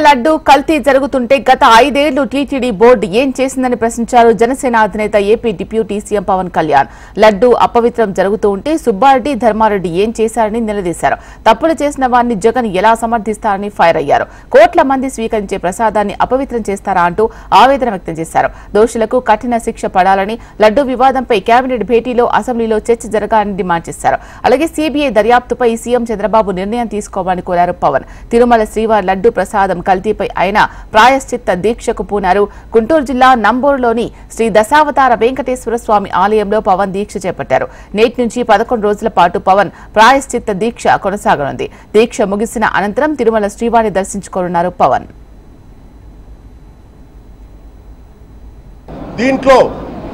లడ్డు కల్తీ జరుగుతుంటే గత 5 ఏళ్లు టీటీడీ బోర్డు ఏం చేసిందని ప్రశ్నించారు జనసేన అధినేత AP deputy CM Pawan Kalyan. Laddu అపవిత్రం జరుగుతూ ఉంటే సుబ్బారెడ్డి, ధర్మారెడ్డి ఏం చేశారని నిలదీశారు. తప్పులు చేసిన వారిని జగన్ ఎలా సమర్థిస్తారని ఫైర్ అయ్యారు. కోట్ల మంది స్వీకరించే ప్రసాదాన్ని అపవిత్రం చేస్తారా అంటూ ఆవేదన వ్యక్తం చేశారు. దోషులకు కఠిన శిక్ష పడాలని, లడ్డు వివాదంపై కేబినెట్ భేటీలో అసెంబ్లీలో చర్చ జరగాలని డిమాండ్ చేశారు. అలాగే సీబీఐ దర్యాప్తుపై సీఎం చంద్రబాబు నిర్ణయం తీసుకోవాలని కోరారు పవన్. తిరుమల శ్రీవారి లడ్డు ప్రసాదం కల్తీపై ఆయన ప్రాయశ్చిత్త దీక్షకు పూనారు. గుంటూరు జిల్లా నంబూరులోని శ్రీ దశావతార వెంకటేశ్వర స్వామి ఆలయంలో పవన్ దీక్ష చేపట్టారు. నేటి నుంచి 11 రోజుల పాటు పవన్ ప్రాయశ్చిత్త దీక్ష కొనసాగనుంది. దీక్ష ముగిసిన అనంతరం తిరుమల శ్రీవారిని దర్శించుకోనున్నారు పవన్. దీంట్లో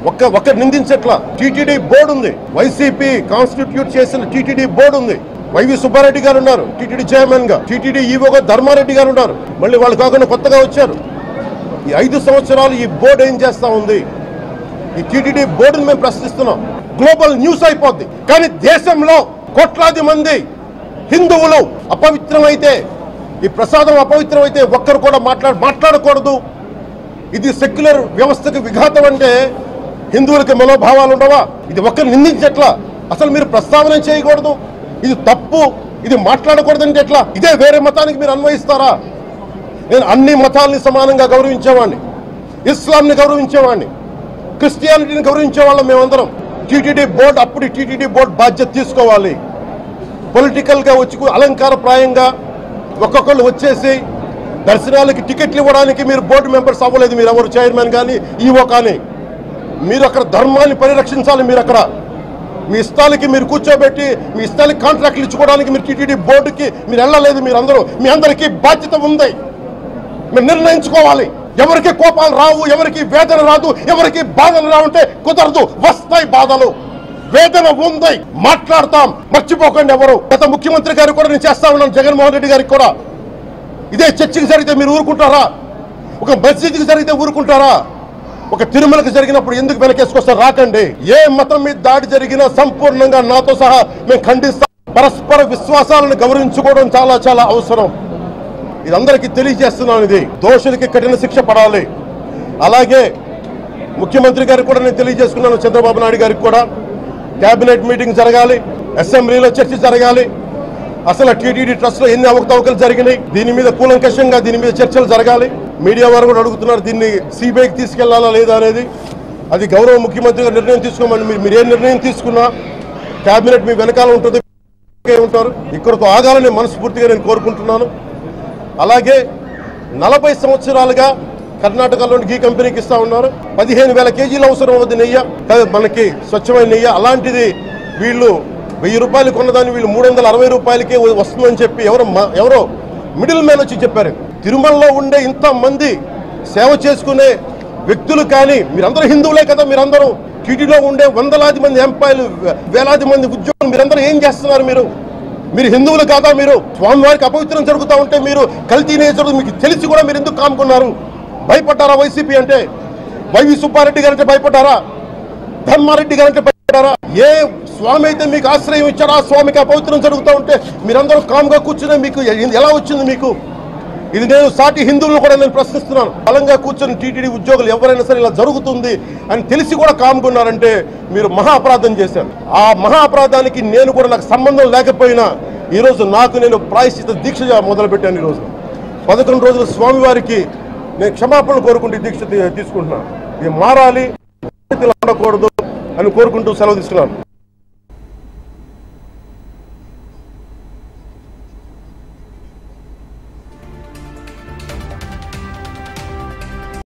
ఒక నిందించట్ల టీటీడీ బోర్డు ఉంది. వైసీపీ కాన్స్టిట్యూట్ చేసిన టీటీడీ బోర్డు ఉంది. వైవి సుబ్బారెడ్డి గారు ఉన్నారు టీటీడీ చైర్మన్ గా, టీటీడీ ఈవోగా ధర్మారెడ్డి గారు ఉన్నారు. మళ్ళీ వాళ్ళు కాకుండా కొత్తగా వచ్చారు. ఈ 5 సంవత్సరాలు ఈ బోర్డు ఏం చేస్తా ఉంది? ఈ టీటీడీ బోర్డుని మేము ప్రశ్నిస్తున్నాం. గ్లోబల్ న్యూస్ అయిపోద్ది. కానీ దేశంలో కోట్లాది మంది హిందువులు అపవిత్రమైతే, ఈ ప్రసాదం అపవిత్రమైతే ఒక్కరు కూడా మాట్లాడకూడదు. ఇది సెక్యులర్ వ్యవస్థకు విఘాతం. అంటే హిందువులకి మనోభావాలు ఉండవా? ఇది ఒక్కరు నిందించట్లా. అసలు మీరు ప్రస్తావన చేయకూడదు, ఇది తప్పు, ఇది మాట్లాడకూడదంటే ఎట్లా? ఇదే వేరే మతానికి మీరు అన్వయిస్తారా? నేను అన్ని మతాలని సమానంగా గౌరవించేవాడిని, ఇస్లాంని గౌరవించేవాడిని, క్రిస్టియానిటీని గౌరవించేవాళ్ళం మేమందరం. టీటీడీ బోర్డు అప్పుడు టీటీడీ బోర్డు బాధ్యత తీసుకోవాలి. పొలిటికల్గా వచ్చి అలంకారప్రాయంగా ఒక్కొక్కళ్ళు వచ్చేసి దర్శనాలకి టికెట్లు ఇవ్వడానికి మీరు బోర్డు మెంబర్స్ అవ్వలేదు. మీరు ఎవరు చైర్మన్ కానీ ఈవో కానీ. మీరు అక్కడ ధర్మాన్ని పరిరక్షించాలి. మీరు అక్కడ మీ ఇష్టాలకి మీరు కూర్చోబెట్టి మీ ఇష్టాలకి కాంట్రాక్ట్లు ఇచ్చుకోవడానికి మీరు టీటీడీ బోర్డుకి మీరు వెళ్ళలేదు. మీరు అందరూ, మీ అందరికీ బాధ్యత ఉంది. మీరు నిర్ణయించుకోవాలి. ఎవరికి కోపాలు రావు, ఎవరికి వేదన రాదు, ఎవరికి బాధలు రావుంటే కుదరదు. వస్తాయి బాధలు, వేదన ఉంది, మాట్లాడతాం. మర్చిపోకండి ఎవరు. గత ముఖ్యమంత్రి గారు కూడా నేను చేస్తా ఉన్నాను, జగన్మోహన్ రెడ్డి గారికి కూడా. ఇదే చర్చికి జరిగితే మీరు ఊరుకుంటారా? ఒక మసీదుకి జరిగితే ఊరుకుంటారా? ఒక తిరుమలకు జరిగినప్పుడు ఎందుకు వెనకేసుకొస్తారు? రాకండి. ఏ మతం మీద దాడి జరిగినా సంపూర్ణంగా నాతో సహా మేము ఖండిస్తాం. పరస్పర విశ్వాసాలను గౌరవించుకోవడం చాలా చాలా అవసరం. ఇది అందరికీ తెలియజేస్తున్నాను. ఇది దోషులకి కఠిన శిక్ష పడాలి. అలాగే ముఖ్యమంత్రి గారికి కూడా నేను తెలియజేసుకున్నాను, చంద్రబాబు నాయుడు గారికి కూడా కేబినెట్ మీటింగ్ జరగాలి, అసెంబ్లీలో చర్చ జరగాలి. అసలు టీటీడీ ట్రస్ట్ లో ఎన్ని అవకతవకలు జరిగినాయి, దీని మీద కూలంకషంగా దీని మీద చర్చలు జరగాలి. మీడియా వారు కూడా అడుగుతున్నారు దీన్ని సిబిఐకి తీసుకెళ్లాలా లేదా అనేది. అది గౌరవ ముఖ్యమంత్రి గారు నిర్ణయం తీసుకోమని. మీరు ఏ నిర్ణయం తీసుకున్నా కేబినెట్ మీ వెనకాల ఉంటుంది, ఉంటారు. ఇక్కడతో ఆగాలని మనస్ఫూర్తిగా నేను కోరుకుంటున్నాను. అలాగే 40 సంవత్సరాలుగా కర్ణాటకలోని గీ కంపెనీకి ఇస్తా ఉన్నారు. 15,000 కేజీలు అవసరం అవుతుంది నెయ్యి, మనకి స్వచ్ఛమైన నెయ్యి. అలాంటిది వీళ్ళు 1000 రూపాయలు కొన్నదాన్ని వీళ్ళు 360 రూపాయలకే వస్తుందని చెప్పి ఎవరో మిడిల్ మ్యాన్ వచ్చి చెప్పారు. తిరుమలలో ఉండే ఇంతమంది సేవ చేసుకునే వ్యక్తులు కానీ, మీరందరూ హిందువులే కదా, మీరందరూ టీటీలో ఉండే వందలాది మంది ఎంప్లాయీలు, వేలాది మంది ఉద్యోగులు, మీరందరూ ఏం చేస్తున్నారు? మీరు హిందువులు కాదా? మీరు స్వామివారికి అపవిత్రం జరుగుతూ ఉంటే మీరు కల్తీనే జరుగుతుంది మీకు తెలిసి కూడా మీరు ఎందుకు కాముకున్నారు? భయపడ్డారా? వైసీపీ అంటే వైవి సుబ్బారెడ్డి గారంటే భయపడ్డారా? ధర్మారెడ్డి గారంటే భయపడ్డారా? ఏ స్వామి అయితే మీకు ఆశ్రయం ఇచ్చారో ఆ స్వామికి అపవిత్రం జరుగుతూ ఉంటే మీరందరూ కామ్గా కూర్చునే మీకు ఎలా వచ్చింది? మీకు ఇది నేను సాటి హిందువులను కూడా నేను ప్రశ్నిస్తున్నాను. బలంగా కూర్చొని టీటీడీ ఉద్యోగులు ఎవరైనా సరే ఇలా జరుగుతుంది అని తెలిసి కూడా కామ్కున్నారంటే మీరు మహా అపరాధం చేశారు. ఆ మహా అపరాధానికి నేను కూడా, నాకు సంబంధం లేకపోయినా ఈరోజు నేను ప్రాయశ్చిత్త దీక్ష మొదలుపెట్టాను. ఈరోజు 11 రోజులు స్వామివారికి నేను క్షమాపణలు కోరుకుంటూ దీక్ష తీసుకుంటున్నాను. ఇది మారాలి, ఉండకూడదు అని కోరుకుంటూ సెలవు తీసుకున్నాను.